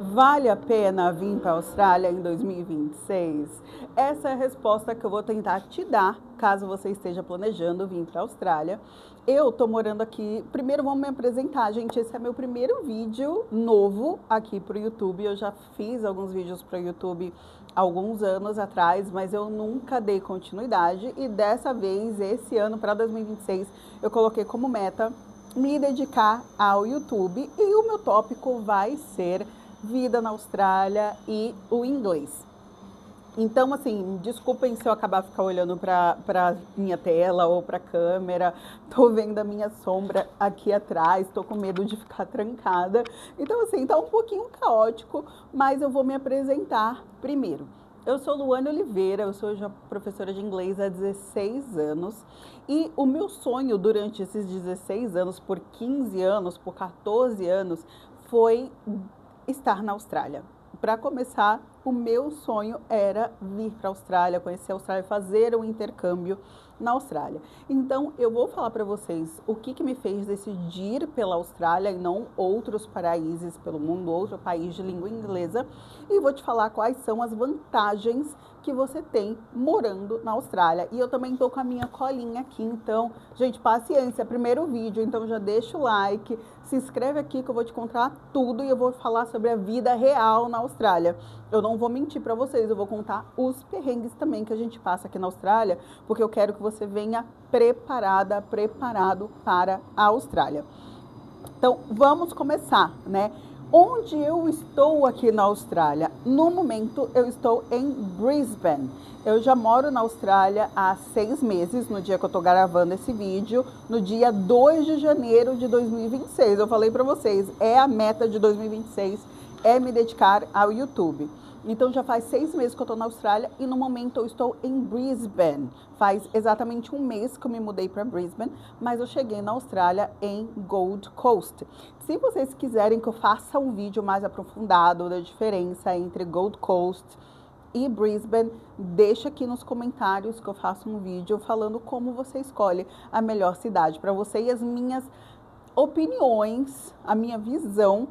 Vale a pena vir para a Austrália em 2026? Essa é a resposta que eu vou tentar te dar, caso você esteja planejando vir para a Austrália. Eu tô morando aqui. Primeiro vamos me apresentar, gente. Esse é meu primeiro vídeo novo aqui para o YouTube. Eu já fiz alguns vídeos para o YouTube alguns anos atrás, mas eu nunca dei continuidade. E dessa vez, esse ano, para 2026, eu coloquei como meta me dedicar ao YouTube. E o meu tópico vai ser vida na Austrália e o inglês. Então, assim, desculpem se eu acabar ficar olhando para minha tela ou para a câmera. Tô vendo a minha sombra aqui atrás, tô com medo de ficar trancada. Então, assim, tá um pouquinho caótico, mas eu vou me apresentar primeiro. Eu sou Luane Oliveira, eu sou já professora de inglês há 16 anos e o meu sonho durante esses 16 anos, por 15 anos, por 14 anos, foi estar na Austrália. Para começar, o meu sonho era vir para a Austrália, conhecer a Austrália, fazer um intercâmbio na Austrália. Então, eu vou falar para vocês o que me fez decidir pela Austrália e não outros países pelo mundo, outro país de língua inglesa, e vou te falar quais são as vantagens que você tem morando na Austrália. E eu também tô com a minha colinha aqui, então, gente, paciência, primeiro vídeo, então já deixa o like, se inscreve aqui que eu vou te contar tudo e eu vou falar sobre a vida real na Austrália. Eu não vou mentir para vocês, eu vou contar os perrengues também que a gente passa aqui na Austrália, porque eu quero que você venha preparada, preparado para a Austrália. Então, vamos começar, né? Onde eu estou aqui na Austrália? No momento, eu estou em Brisbane. Eu já moro na Austrália há 6 meses, no dia que eu estou gravando esse vídeo, no dia 2 de janeiro de 2026. Eu falei para vocês, é a meta de 2026, é me dedicar ao YouTube. Então já faz 6 meses que eu estou na Austrália e no momento eu estou em Brisbane. Faz exatamente um mês que eu me mudei para Brisbane, mas eu cheguei na Austrália em Gold Coast. Se vocês quiserem que eu faça um vídeo mais aprofundado da diferença entre Gold Coast e Brisbane, deixa aqui nos comentários que eu faço um vídeo falando como você escolhe a melhor cidade para você e as minhas opiniões, a minha visão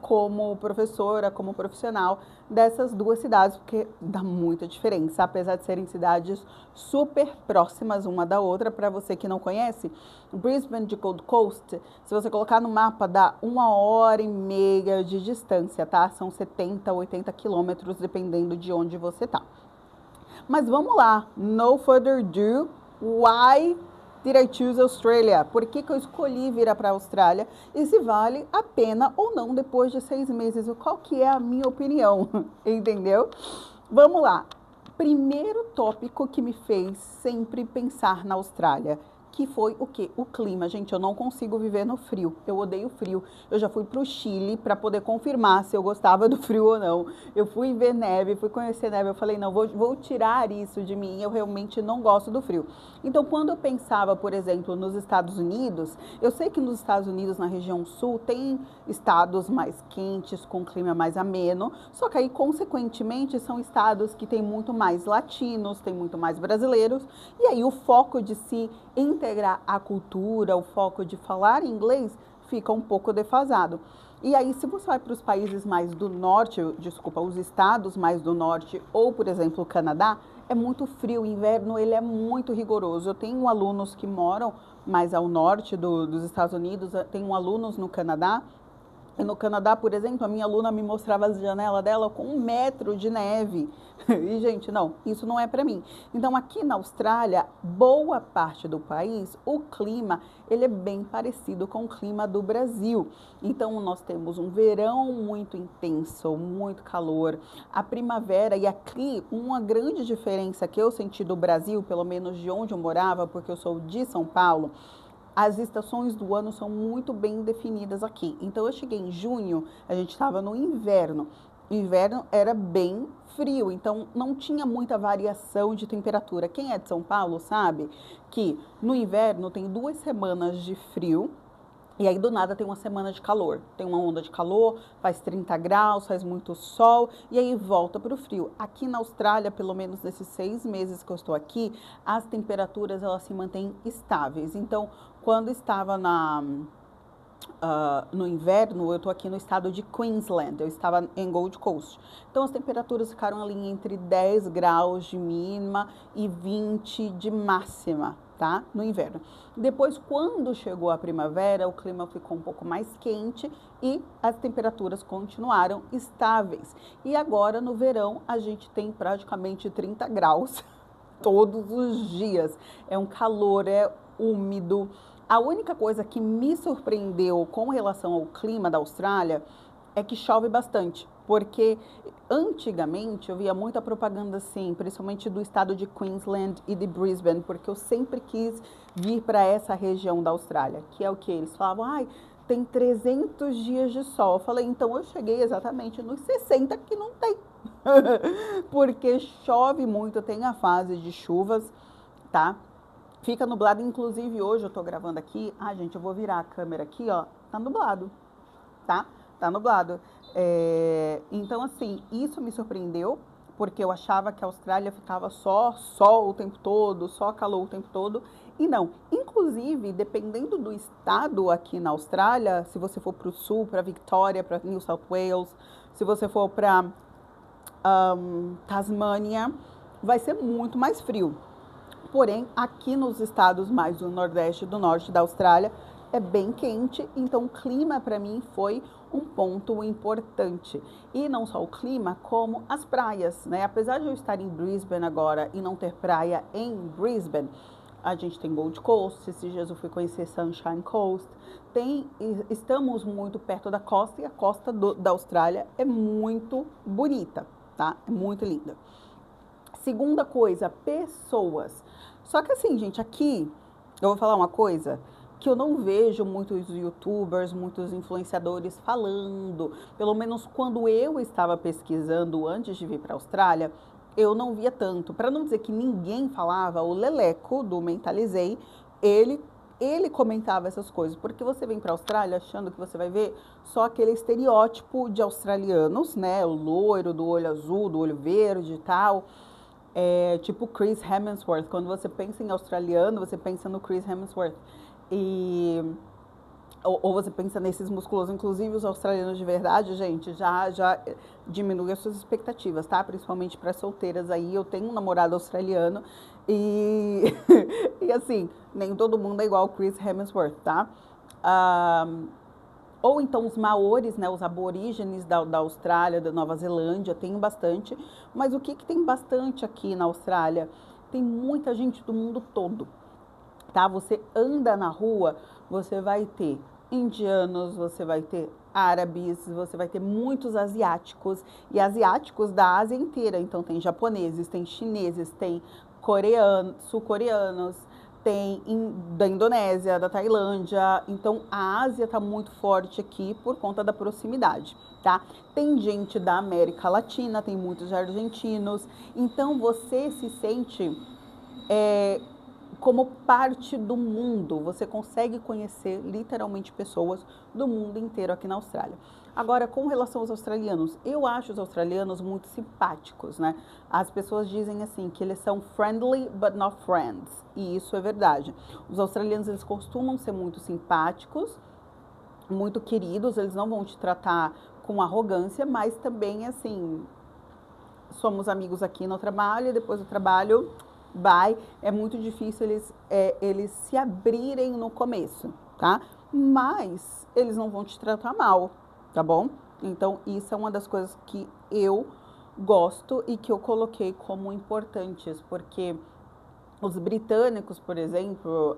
como professora, como profissional dessas duas cidades, porque dá muita diferença, apesar de serem cidades super próximas uma da outra. Para você que não conhece, Brisbane de Gold Coast, se você colocar no mapa, dá 1h30 de distância, tá? São 70, 80 quilômetros, dependendo de onde você tá. Mas vamos lá, no further ado, why did I choose Australia? Por que eu escolhi vir para a Austrália? E se vale a pena ou não depois de 6 meses? Qual que é a minha opinião? Entendeu? Vamos lá. Primeiro tópico que me fez sempre pensar na Austrália, que foi o quê? O clima. Gente, eu não consigo viver no frio. Eu odeio frio. Eu já fui para o Chile para poder confirmar se eu gostava do frio ou não. Eu fui ver neve, fui conhecer neve. Eu falei, não, vou tirar isso de mim. Eu realmente não gosto do frio. Então, quando eu pensava, por exemplo, nos Estados Unidos, eu sei que nos Estados Unidos, na região sul, tem estados mais quentes, com clima mais ameno. Só que aí, consequentemente, são estados que têm muito mais latinos, tem muito mais brasileiros. E aí, o foco de se integrar a cultura, o foco de falar inglês fica um pouco defasado. E aí, se você vai para os países mais do norte, desculpa, os estados mais do norte, ou, por exemplo, o Canadá, é muito frio, o inverno ele é muito rigoroso. Eu tenho alunos que moram mais ao norte dos Estados Unidos, tenho alunos no Canadá. E no Canadá, por exemplo, a minha aluna me mostrava a janela dela com 1 metro de neve. E, gente, não, isso não é para mim. Então, aqui na Austrália, boa parte do país, o clima, ele é bem parecido com o clima do Brasil. Então, nós temos um verão muito intenso, muito calor. A primavera, e aqui, uma grande diferença que eu senti do Brasil, pelo menos de onde eu morava, porque eu sou de São Paulo, as estações do ano são muito bem definidas aqui. Então, eu cheguei em junho, a gente estava no inverno. O inverno era bem frio, então não tinha muita variação de temperatura. Quem é de São Paulo sabe que no inverno tem 2 semanas de frio, e aí do nada tem uma semana de calor. Tem uma onda de calor, faz 30 graus, faz muito sol, e aí volta para o frio. Aqui na Austrália, pelo menos nesses 6 meses que eu estou aqui, as temperaturas elas se mantêm estáveis. Então, quando estava no inverno, eu estou aqui no estado de Queensland, eu estava em Gold Coast. Então, as temperaturas ficaram ali entre 10 graus de mínima e 20 de máxima, tá? No inverno. Depois, quando chegou a primavera, o clima ficou um pouco mais quente e as temperaturas continuaram estáveis. E agora, no verão, a gente tem praticamente 30 graus todos os dias. É um calor, é úmido. A única coisa que me surpreendeu com relação ao clima da Austrália é que chove bastante, porque antigamente eu via muita propaganda assim, principalmente do estado de Queensland e de Brisbane, porque eu sempre quis vir para essa região da Austrália, que é o que eles falavam, ai, tem 300 dias de sol. Eu falei, então eu cheguei exatamente nos 60 que não tem, porque chove muito, tem a fase de chuvas, tá? Fica nublado, inclusive hoje eu tô gravando aqui. Ah, gente, eu vou virar a câmera aqui, ó. Tá nublado, tá? Tá nublado. Então, assim, isso me surpreendeu, porque eu achava que a Austrália ficava só sol o tempo todo, só calor o tempo todo. E não. Inclusive, dependendo do estado aqui na Austrália, se você for para o sul, para Victoria, para New South Wales, se você for para Tasmânia, vai ser muito mais frio. Porém, aqui nos estados mais do Nordeste e do Norte da Austrália, é bem quente, então o clima para mim foi um ponto importante. E não só o clima, como as praias, né? Apesar de eu estar em Brisbane agora e não ter praia em Brisbane, a gente tem Gold Coast, esses dias eu fui conhecer Sunshine Coast, estamos muito perto da costa e a costa da Austrália é muito bonita, tá? É muito linda. Segunda coisa, pessoas. Só que assim, gente, aqui eu vou falar uma coisa que eu não vejo muitos youtubers, muitos influenciadores falando. Pelo menos quando eu estava pesquisando antes de vir para a Austrália, eu não via tanto. Para não dizer que ninguém falava, o Leleco do Mentalizei, ele comentava essas coisas, porque você vem para a Austrália achando que você vai ver só aquele estereótipo de australianos, né? O loiro, do olho azul, do olho verde e tal. Tipo Chris Hemsworth. Quando você pensa em australiano, você pensa no Chris Hemsworth. Ou você pensa nesses musculosos. Inclusive, os australianos de verdade, gente, já diminui as suas expectativas, tá? Principalmente para solteiras aí. Eu tenho um namorado australiano e, e assim, nem todo mundo é igual o Chris Hemsworth, tá? Ou então os maores, né, os aborígenes da Austrália, da Nova Zelândia, tem bastante. Mas o que tem bastante aqui na Austrália? Tem muita gente do mundo todo, tá? Você anda na rua, você vai ter indianos, você vai ter árabes, você vai ter muitos asiáticos, e asiáticos da Ásia inteira. Então tem japoneses, tem chineses, tem coreanos, sul-coreanos, tem da Indonésia, da Tailândia. Então a Ásia está muito forte aqui por conta da proximidade, tá? Tem gente da América Latina, tem muitos argentinos. Então você se sente como parte do mundo. Você consegue conhecer literalmente pessoas do mundo inteiro aqui na Austrália. Agora, com relação aos australianos, eu acho os australianos muito simpáticos, né? As pessoas dizem assim, que eles são friendly but not friends, e isso é verdade. Os australianos, eles costumam ser muito simpáticos, muito queridos, eles não vão te tratar com arrogância, mas também, assim, somos amigos aqui no trabalho, e depois do trabalho, bye. É muito difícil eles se abrirem no começo, tá? Mas eles não vão te tratar mal, tá bom? Então, isso é uma das coisas que eu gosto e que eu coloquei como importantes, porque os britânicos, por exemplo,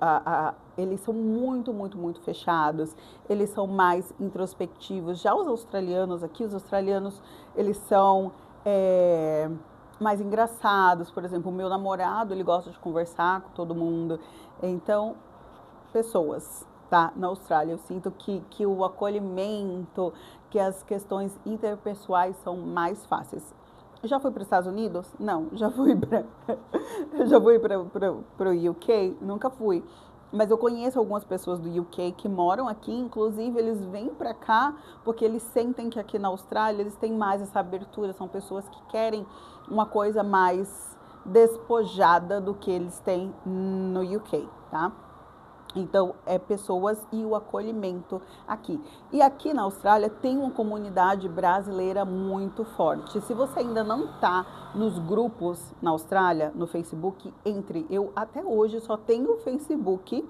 eles são muito, muito, muito fechados, eles são mais introspectivos. Já os australianos aqui, eles são mais engraçados. Por exemplo, o meu namorado, ele gosta de conversar com todo mundo. Então, pessoas, tá? Na Austrália, eu sinto que o acolhimento, que as questões interpessoais são mais fáceis. Já fui para os Estados Unidos? Não. Já fui para o UK? Nunca fui. Mas eu conheço algumas pessoas do UK que moram aqui, inclusive eles vêm para cá porque eles sentem que aqui na Austrália eles têm mais essa abertura, são pessoas que querem uma coisa mais despojada do que eles têm no UK, tá? Então, é pessoas e o acolhimento aqui. E aqui na Austrália tem uma comunidade brasileira muito forte. Se você ainda não está nos grupos na Austrália, no Facebook, entre. Eu até hoje só tenho o Facebook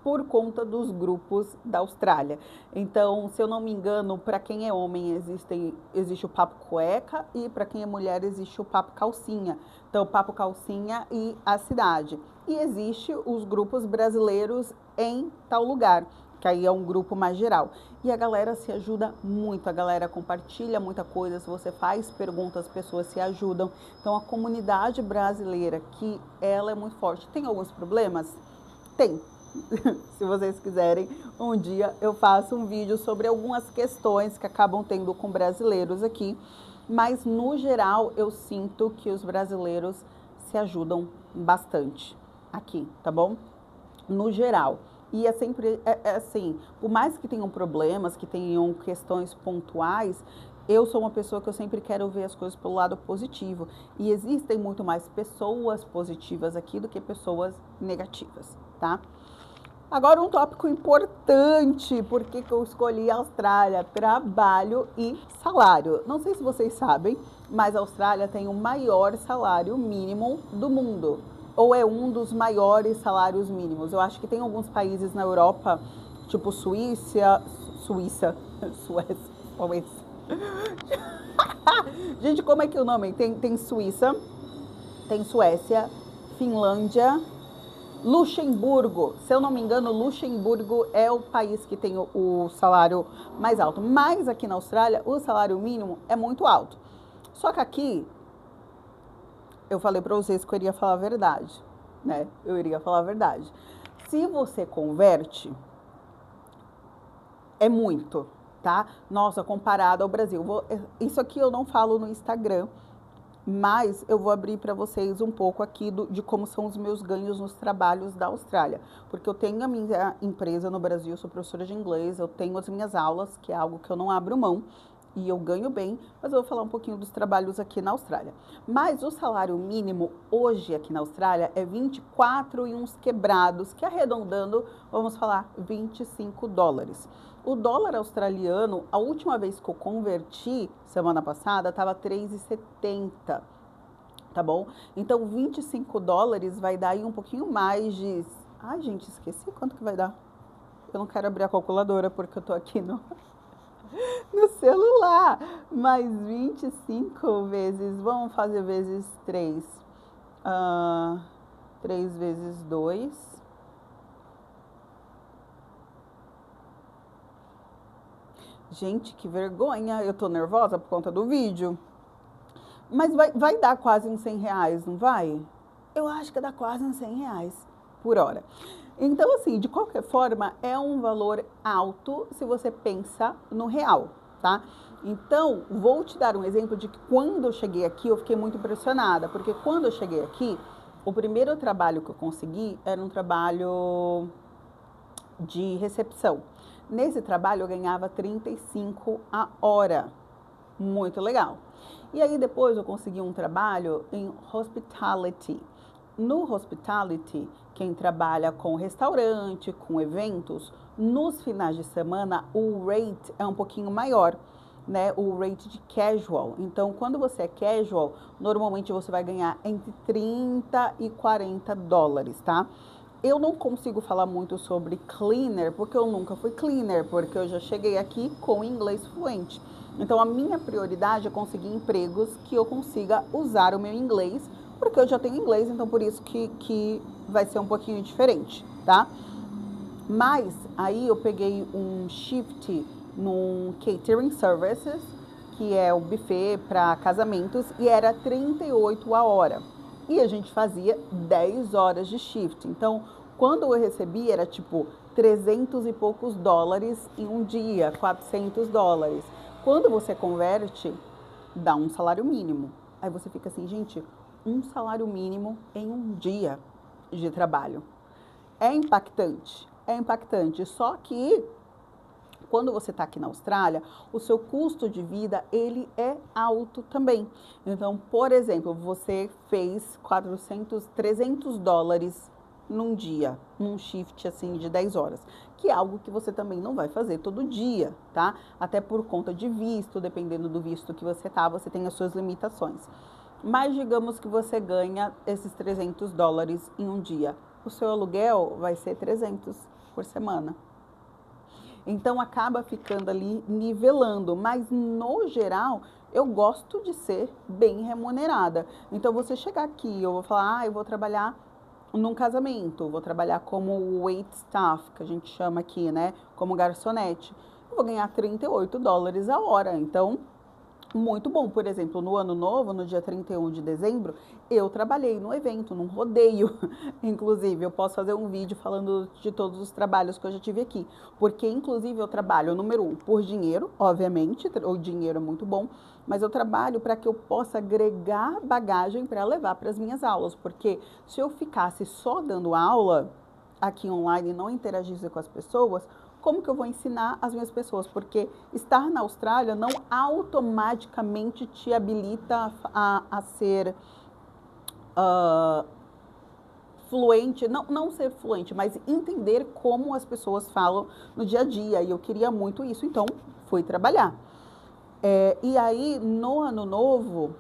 por conta dos grupos da Austrália. Então, se eu não me engano, para quem é homem existe o papo cueca e para quem é mulher existe o papo calcinha. Então, papo calcinha e a cidade. E existe os grupos brasileiros em tal lugar, que aí é um grupo mais geral. E a galera se ajuda muito, a galera compartilha muita coisa, se você faz perguntas, as pessoas se ajudam. Então, a comunidade brasileira aqui, ela é muito forte. Tem alguns problemas? Tem. Se vocês quiserem, um dia eu faço um vídeo sobre algumas questões que acabam tendo com brasileiros aqui, mas no geral eu sinto que os brasileiros se ajudam bastante aqui, tá bom? No geral. E é sempre assim, por mais que tenham problemas, que tenham questões pontuais, eu sou uma pessoa que eu sempre quero ver as coisas pelo lado positivo. E existem muito mais pessoas positivas aqui do que pessoas negativas, tá? Agora um tópico importante, por que eu escolhi a Austrália? Trabalho e salário. Não sei se vocês sabem, mas a Austrália tem o maior salário mínimo do mundo. Ou é um dos maiores salários mínimos. Eu acho que tem alguns países na Europa, tipo Suécia. Gente, como é que é o nome? Tem Suíça, tem Suécia, Finlândia, Luxemburgo. Se eu não me engano, Luxemburgo é o país que tem o salário mais alto. Mas aqui na Austrália, o salário mínimo é muito alto. Só que aqui, eu falei para vocês que eu iria falar a verdade, né? Eu iria falar a verdade. Se você converte, é muito, tá? Nossa, comparado ao Brasil. Isso aqui eu não falo no Instagram, mas eu vou abrir para vocês um pouco aqui de como são os meus ganhos nos trabalhos da Austrália. Porque eu tenho a minha empresa no Brasil, sou professora de inglês, eu tenho as minhas aulas, que é algo que eu não abro mão, e eu ganho bem, mas eu vou falar um pouquinho dos trabalhos aqui na Austrália. Mas o salário mínimo hoje aqui na Austrália é 24 e uns quebrados, que arredondando, vamos falar, 25 dólares. O dólar australiano, a última vez que eu converti, semana passada, estava 3,70, tá bom? Então, 25 dólares vai dar aí um pouquinho mais de... Ai, gente, esqueci quanto que vai dar. Eu não quero abrir a calculadora porque eu tô aqui no celular. Mas 25 vezes, vamos fazer vezes 3. 3 vezes 2... Gente, que vergonha, eu tô nervosa por conta do vídeo. Mas vai dar quase uns 100 reais, não vai? Eu acho que dá quase uns 100 reais por hora. Então, assim, de qualquer forma, é um valor alto se você pensa no real, tá? Então, vou te dar um exemplo de que quando eu cheguei aqui, eu fiquei muito impressionada. Porque quando eu cheguei aqui, o primeiro trabalho que eu consegui era um trabalho de recepção. Nesse trabalho eu ganhava 35 a hora, muito legal. E aí depois eu consegui um trabalho em hospitality. No hospitality, quem trabalha com restaurante, com eventos, nos finais de semana o rate é um pouquinho maior, né? O rate de casual. Então, quando você é casual, normalmente você vai ganhar entre 30 e 40 dólares, tá? Eu não consigo falar muito sobre cleaner, porque eu nunca fui cleaner, porque eu já cheguei aqui com inglês fluente. Então, a minha prioridade é conseguir empregos que eu consiga usar o meu inglês, porque eu já tenho inglês, então por isso que vai ser um pouquinho diferente, tá? Mas, aí eu peguei um shift num catering services, que é o buffet para casamentos, e era 38 a hora. E a gente fazia 10 horas de shift. Então, quando eu recebi, era tipo 300 e poucos dólares em um dia, 400 dólares. Quando você converte, dá um salário mínimo. Aí você fica assim, gente, um salário mínimo em um dia de trabalho. É impactante. Só que quando você está aqui na Austrália, o seu custo de vida, ele é alto também. Então, por exemplo, você fez 300 dólares num dia, num shift assim de 10 horas, que é algo que você também não vai fazer todo dia, tá? Até por conta de visto, dependendo do visto que você tá, você tem as suas limitações. Mas digamos que você ganha esses US$ 300 em um dia. O seu aluguel vai ser 300 por semana. Então acaba ficando ali nivelando, mas no geral eu gosto de ser bem remunerada. Então você chegar aqui, eu vou falar, eu vou trabalhar num casamento, vou trabalhar como wait staff, que a gente chama aqui, né, como garçonete. Eu vou ganhar US$ 38 a hora. Então muito bom. Por exemplo, no ano novo, no dia 31 de dezembro, eu trabalhei no evento, num rodeio. Inclusive, eu posso fazer um vídeo falando de todos os trabalhos que eu já tive aqui. Porque, inclusive, eu trabalho, número 1, por dinheiro, obviamente, o dinheiro é muito bom, mas eu trabalho para que eu possa agregar bagagem para levar para as minhas aulas. Porque se eu ficasse só dando aula aqui online e não interagisse com as pessoas, como que eu vou ensinar as minhas pessoas? Porque estar na Austrália não automaticamente te habilita a ser fluente, não ser fluente, mas entender como as pessoas falam no dia a dia. E eu queria muito isso, então fui trabalhar. E aí, no ano novo,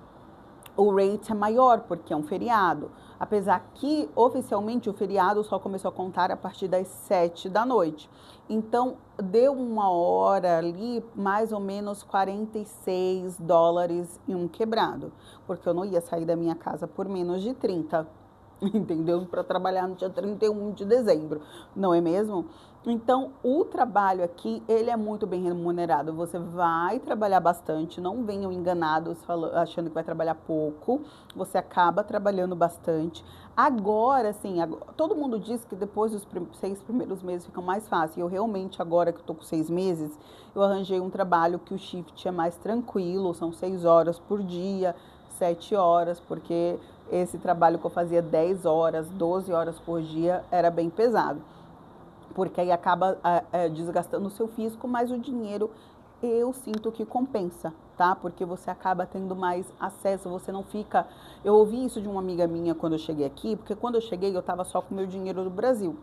o rate é maior, porque é um feriado. Apesar que, oficialmente, o feriado só começou a contar a partir das 7 da noite. Então, deu uma hora ali, mais ou menos US$ 46 em um quebrado. Porque eu não ia sair da minha casa por menos de 30, entendeu? Para trabalhar no dia 31 de dezembro, não é mesmo? Então, o trabalho aqui, ele é muito bem remunerado. Você vai trabalhar bastante, não venham enganados achando que vai trabalhar pouco. Você acaba trabalhando bastante. Agora, assim, todo mundo diz que depois dos 6 primeiros meses fica mais fácil. Eu realmente, agora que estou com 6 meses, eu arranjei um trabalho que o shift é mais tranquilo, são 6 horas por dia, 7 horas, porque esse trabalho que eu fazia 10 horas, 12 horas por dia era bem pesado. Porque aí acaba desgastando o seu físico, mas o dinheiro eu sinto que compensa, tá? Porque você acaba tendo mais acesso, você não fica... Eu ouvi isso de uma amiga minha quando eu cheguei aqui, porque quando eu cheguei eu estava só com o meu dinheiro do Brasil.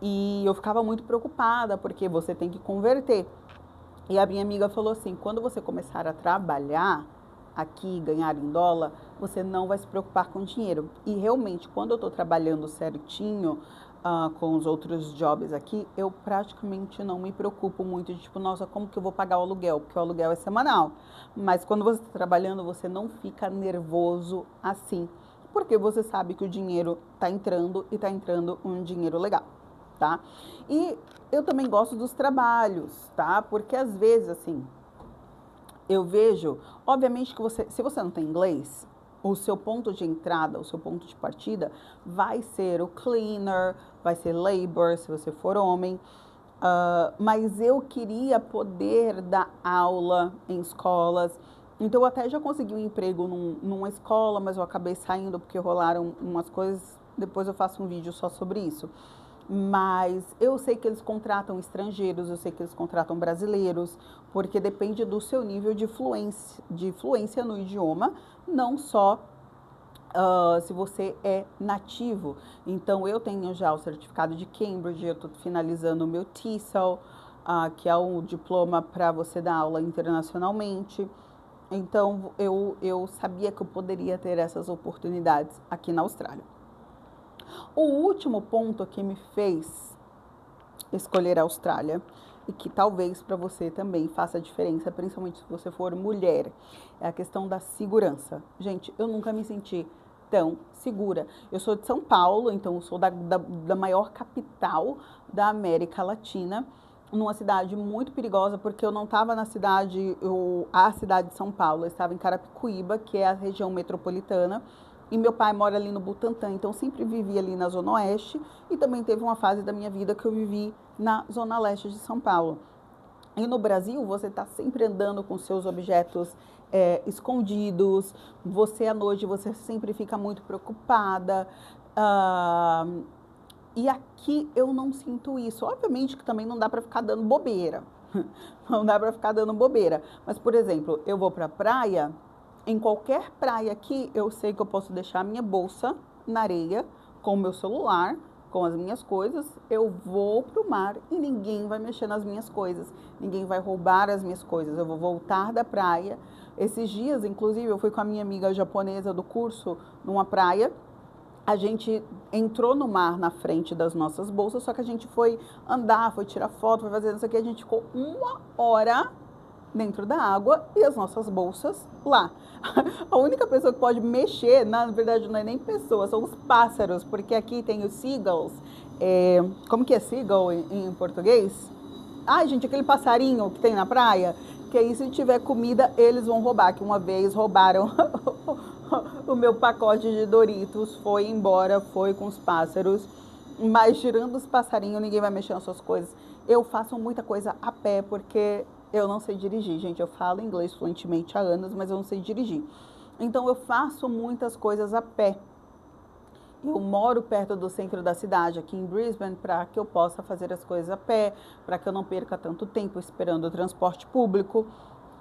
E eu ficava muito preocupada, porque você tem que converter. E a minha amiga falou assim, quando você começar a trabalhar aqui, ganhar em dólar, você não vai se preocupar com dinheiro. E realmente, quando eu estou trabalhando certinho, com os outros jobs aqui, eu praticamente não me preocupo muito de tipo, nossa, como que eu vou pagar o aluguel? Porque o aluguel é semanal. Mas quando você está trabalhando, você não fica nervoso assim, porque você sabe que o dinheiro está entrando e está entrando um dinheiro legal, tá? E eu também gosto dos trabalhos, tá? Porque às vezes, assim, eu vejo, obviamente que se você não tem inglês, o seu ponto de entrada, o seu ponto de partida vai ser o cleaner, vai ser labor, se você for homem. Mas eu queria poder dar aula em escolas. Então, eu até já consegui um emprego numa escola, mas eu acabei saindo porque rolaram umas coisas. Depois eu faço um vídeo só sobre isso. Mas eu sei que eles contratam estrangeiros, eu sei que eles contratam brasileiros, porque depende do seu nível de fluência no idioma, não só se você é nativo. Então, eu tenho já o certificado de Cambridge, eu estou finalizando o meu TESOL, que é um diploma para você dar aula internacionalmente. Então, eu sabia que eu poderia ter essas oportunidades aqui na Austrália. O último ponto que me fez escolher a Austrália, e que talvez para você também faça diferença, principalmente se você for mulher, é a questão da segurança. Gente, eu nunca me senti tão segura. Eu sou de São Paulo, então eu sou da maior capital da América Latina, numa cidade muito perigosa, porque eu não estava na cidade, a cidade de São Paulo, eu estava em Carapicuíba, que é a região metropolitana, e meu pai mora ali no Butantã, então sempre vivi ali na Zona Oeste, e também teve uma fase da minha vida que eu vivi na Zona Leste de São Paulo. E no Brasil, você está sempre andando com seus objetos escondidos, você à noite, você sempre fica muito preocupada. E aqui eu não sinto isso. Obviamente que também não dá para ficar dando bobeira. Não dá para ficar dando bobeira. Mas, por exemplo, eu vou para a praia, em qualquer praia aqui, eu sei que eu posso deixar a minha bolsa na areia com o meu celular com as minhas coisas, eu vou pro mar e ninguém vai mexer nas minhas coisas, ninguém vai roubar as minhas coisas. Eu vou voltar da praia. Esses dias, inclusive, eu fui com a minha amiga japonesa do curso numa praia. A gente entrou no mar na frente das nossas bolsas, só que a gente foi andar, foi tirar foto, foi fazer isso aqui. A gente ficou 1 hora dentro da água e as nossas bolsas lá. A única pessoa que pode mexer, na verdade não é nem pessoa, são os pássaros, porque aqui tem os seagulls. Como que é seagull em português? Ai, gente, aquele passarinho que tem na praia, que aí se tiver comida, eles vão roubar, que uma vez roubaram o meu pacote de Doritos, foi embora, foi com os pássaros, mas tirando os passarinhos, ninguém vai mexer nas suas coisas. Eu faço muita coisa a pé, porque eu não sei dirigir, gente. Eu falo inglês fluentemente há anos, mas eu não sei dirigir. Então, eu faço muitas coisas a pé. Eu moro perto do centro da cidade, aqui em Brisbane, para que eu possa fazer as coisas a pé, para que eu não perca tanto tempo esperando o transporte público.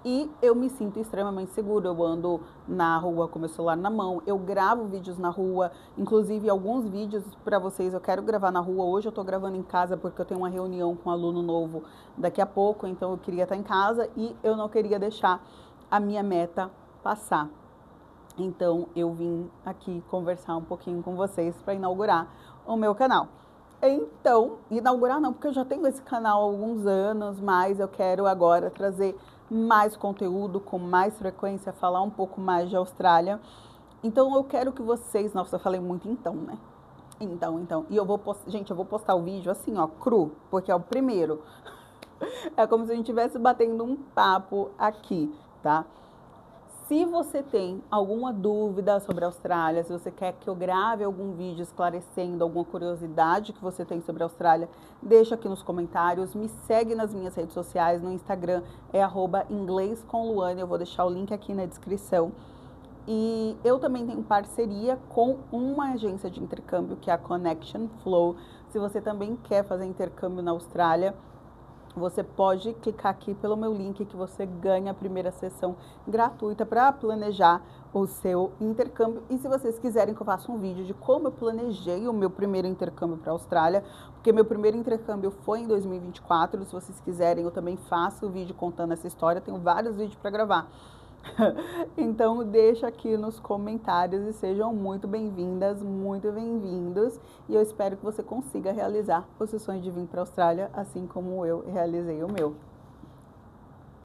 E eu me sinto extremamente segura. Eu ando na rua com meu celular na mão, eu gravo vídeos na rua, inclusive alguns vídeos para vocês eu quero gravar na rua. Hoje eu estou gravando em casa porque eu tenho uma reunião com um aluno novo daqui a pouco, então eu queria estar em casa e eu não queria deixar a minha meta passar. Então eu vim aqui conversar um pouquinho com vocês para inaugurar o meu canal. Então, inaugurar não, porque eu já tenho esse canal há alguns anos, mas eu quero agora trazer mais conteúdo com mais frequência, falar um pouco mais de Austrália. Então eu quero que vocês, nossa, eu falei muito então, né? Então, e eu vou postar, gente, eu vou postar o vídeo assim, ó, cru, porque é o primeiro. É como se a gente estivesse batendo um papo aqui, tá? Se você tem alguma dúvida sobre a Austrália, se você quer que eu grave algum vídeo esclarecendo alguma curiosidade que você tem sobre a Austrália, deixa aqui nos comentários, me segue nas minhas redes sociais, no Instagram é @inglescomluane, eu vou deixar o link aqui na descrição. E eu também tenho parceria com uma agência de intercâmbio, que é a Connection Flow. Se você também quer fazer intercâmbio na Austrália, você pode clicar aqui pelo meu link que você ganha a primeira sessão gratuita para planejar o seu intercâmbio. E se vocês quiserem que eu faça um vídeo de como eu planejei o meu primeiro intercâmbio para a Austrália, porque meu primeiro intercâmbio foi em 2024, se vocês quiserem eu também faço o vídeo contando essa história, tenho vários vídeos para gravar. Então deixa aqui nos comentários e sejam muito bem-vindas, muito bem-vindos. E eu espero que você consiga realizar o seu sonho de vir para a Austrália, assim como eu realizei o meu.